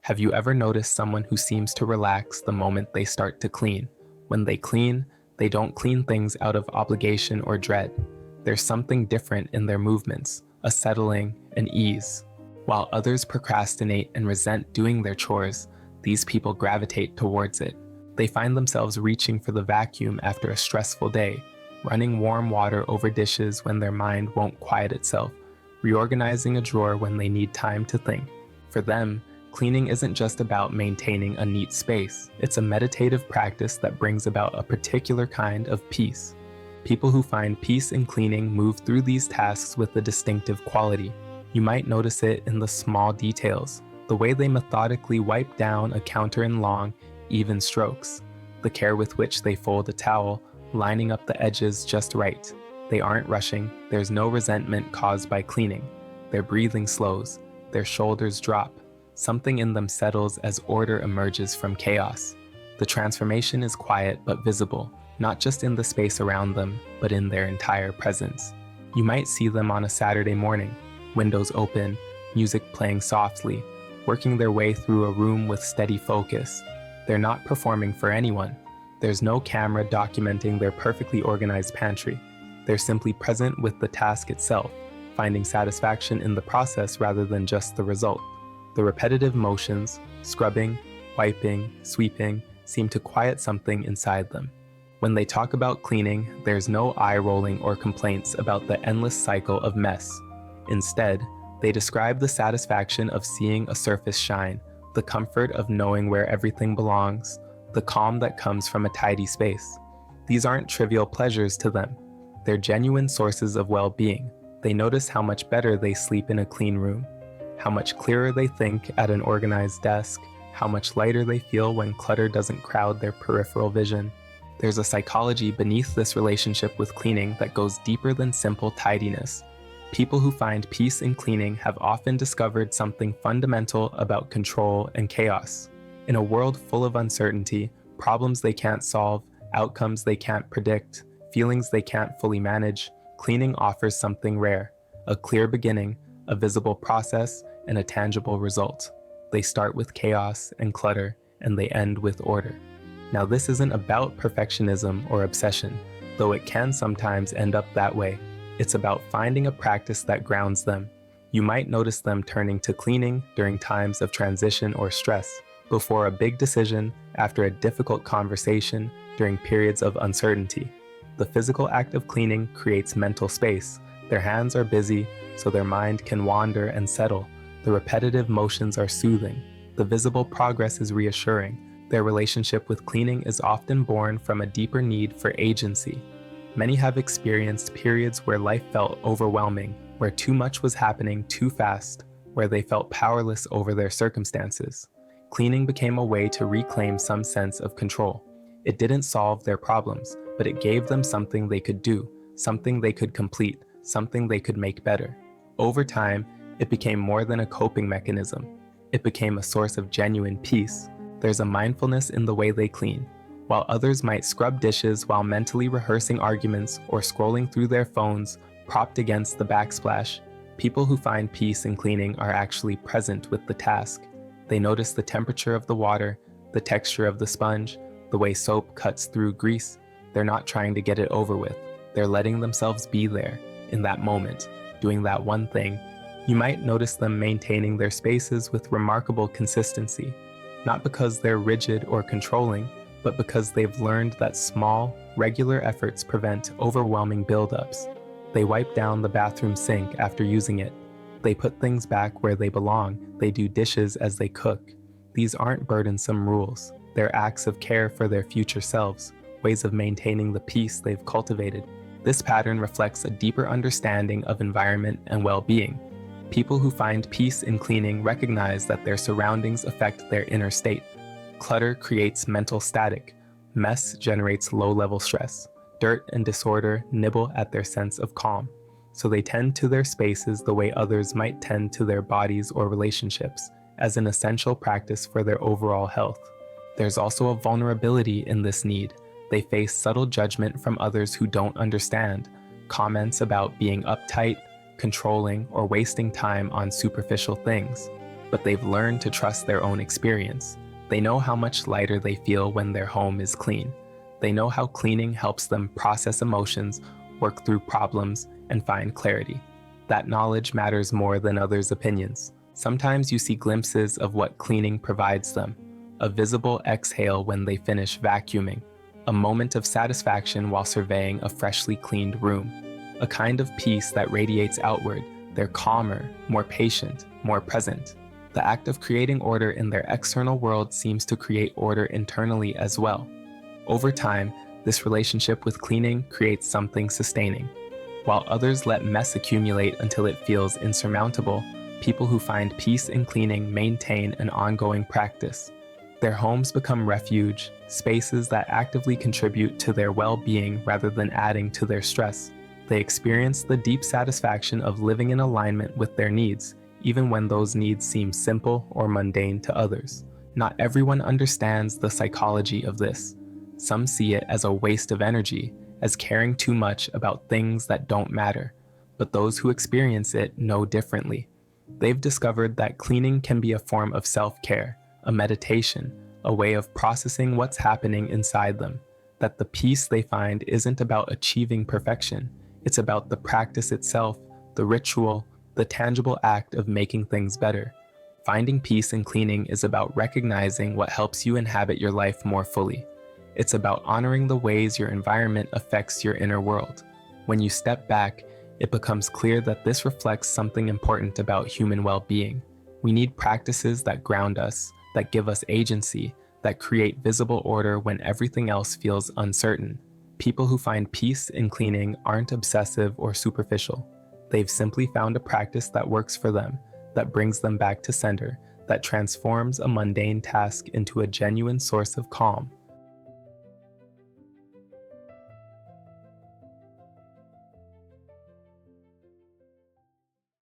Have you ever noticed someone who seems to relax the moment they start to clean? When they clean, they don't clean things out of obligation or dread. There's something different in their movements, a settling, an ease. While others procrastinate and resent doing their chores, these people gravitate towards it. They find themselves reaching for the vacuum after a stressful day, running warm water over dishes when their mind won't quiet itself, reorganizing a drawer when they need time to think. For them, cleaning isn't just about maintaining a neat space. It's a meditative practice that brings about a particular kind of peace. People who find peace in cleaning move through these tasks with a distinctive quality. You might notice it in the small details, the way they methodically wipe down a counter in long, even strokes, the care with which they fold a towel, lining up the edges just right. They aren't rushing, there's no resentment caused by cleaning. Their breathing slows, their shoulders drop. Something in them settles as order emerges from chaos. The transformation is quiet but visible, not just in the space around them, but in their entire presence. You might see them on a Saturday morning, windows open, music playing softly, working their way through a room with steady focus. They're not performing for anyone. There's no camera documenting their perfectly organized pantry. They're simply present with the task itself, finding satisfaction in the process rather than just the result. The repetitive motions, scrubbing, wiping, sweeping, seem to quiet something inside them. When they talk about cleaning, there's no eye-rolling or complaints about the endless cycle of mess. Instead, they describe the satisfaction of seeing a surface shine, the comfort of knowing where everything belongs, the calm that comes from a tidy space. These aren't trivial pleasures to them. They're genuine sources of well-being. They notice how much better they sleep in a clean room, how much clearer they think at an organized desk, how much lighter they feel when clutter doesn't crowd their peripheral vision. There's a psychology beneath this relationship with cleaning that goes deeper than simple tidiness. People who find peace in cleaning have often discovered something fundamental about control and chaos. In a world full of uncertainty, problems they can't solve, outcomes they can't predict, feelings they can't fully manage, cleaning offers something rare: a clear beginning, a visible process, and a tangible result. They start with chaos and clutter, and they end with order. Now, this isn't about perfectionism or obsession, though it can sometimes end up that way. It's about finding a practice that grounds them. You might notice them turning to cleaning during times of transition or stress, before a big decision, after a difficult conversation, during periods of uncertainty. The physical act of cleaning creates mental space. Their hands are busy, so their mind can wander and settle. The repetitive motions are soothing. The visible progress is reassuring. Their relationship with cleaning is often born from a deeper need for agency. Many have experienced periods where life felt overwhelming, where too much was happening too fast, where they felt powerless over their circumstances. Cleaning became a way to reclaim some sense of control. It didn't solve their problems, but it gave them something they could do, something they could complete, something they could make better. Over time, it became more than a coping mechanism. It became a source of genuine peace. There's a mindfulness in the way they clean. While others might scrub dishes while mentally rehearsing arguments or scrolling through their phones, propped against the backsplash, people who find peace in cleaning are actually present with the task. They notice the temperature of the water, the texture of the sponge, the way soap cuts through grease. They're not trying to get it over with. They're letting themselves be there, in that moment, doing that one thing. You might notice them maintaining their spaces with remarkable consistency, not because they're rigid or controlling, but because they've learned that small, regular efforts prevent overwhelming buildups. They wipe down the bathroom sink after using it. They put things back where they belong. They do dishes as they cook. These aren't burdensome rules. They're acts of care for their future selves, ways of maintaining the peace they've cultivated. This pattern reflects a deeper understanding of environment and well-being. People who find peace in cleaning recognize that their surroundings affect their inner state. Clutter creates mental static. Mess generates low-level stress. Dirt and disorder nibble at their sense of calm. So they tend to their spaces the way others might tend to their bodies or relationships, as an essential practice for their overall health. There's also a vulnerability in this need. They face subtle judgment from others who don't understand, comments about being uptight, controlling, or wasting time on superficial things. but they've learned to trust their own experience. They know how much lighter they feel when their home is clean. They know how cleaning helps them process emotions, work through problems, and find clarity. That knowledge matters more than others' opinions. Sometimes you see glimpses of what cleaning provides them: a visible exhale when they finish vacuuming, a moment of satisfaction while surveying a freshly cleaned room, a kind of peace that radiates outward. They're calmer, more patient, more present. The act of creating order in their external world seems to create order internally as well. Over time, this relationship with cleaning creates something sustaining. While others let mess accumulate until it feels insurmountable, people who find peace in cleaning maintain an ongoing practice. Their homes become refuge, spaces that actively contribute to their well-being rather than adding to their stress. They experience the deep satisfaction of living in alignment with their needs, even when those needs seem simple or mundane to others. Not everyone understands the psychology of this. Some see it as a waste of energy, as caring too much about things that don't matter. But those who experience it know differently. They've discovered that cleaning can be a form of self-care, a meditation, a way of processing what's happening inside them. That the peace they find isn't about achieving perfection. It's about the practice itself, the ritual, the tangible act of making things better. Finding peace in cleaning is about recognizing what helps you inhabit your life more fully. It's about honoring the ways your environment affects your inner world. When you step back, it becomes clear that this reflects something important about human well-being. We need practices that ground us, that give us agency, that create visible order when everything else feels uncertain. People who find peace in cleaning aren't obsessive or superficial. They've simply found a practice that works for them, that brings them back to center, that transforms a mundane task into a genuine source of calm.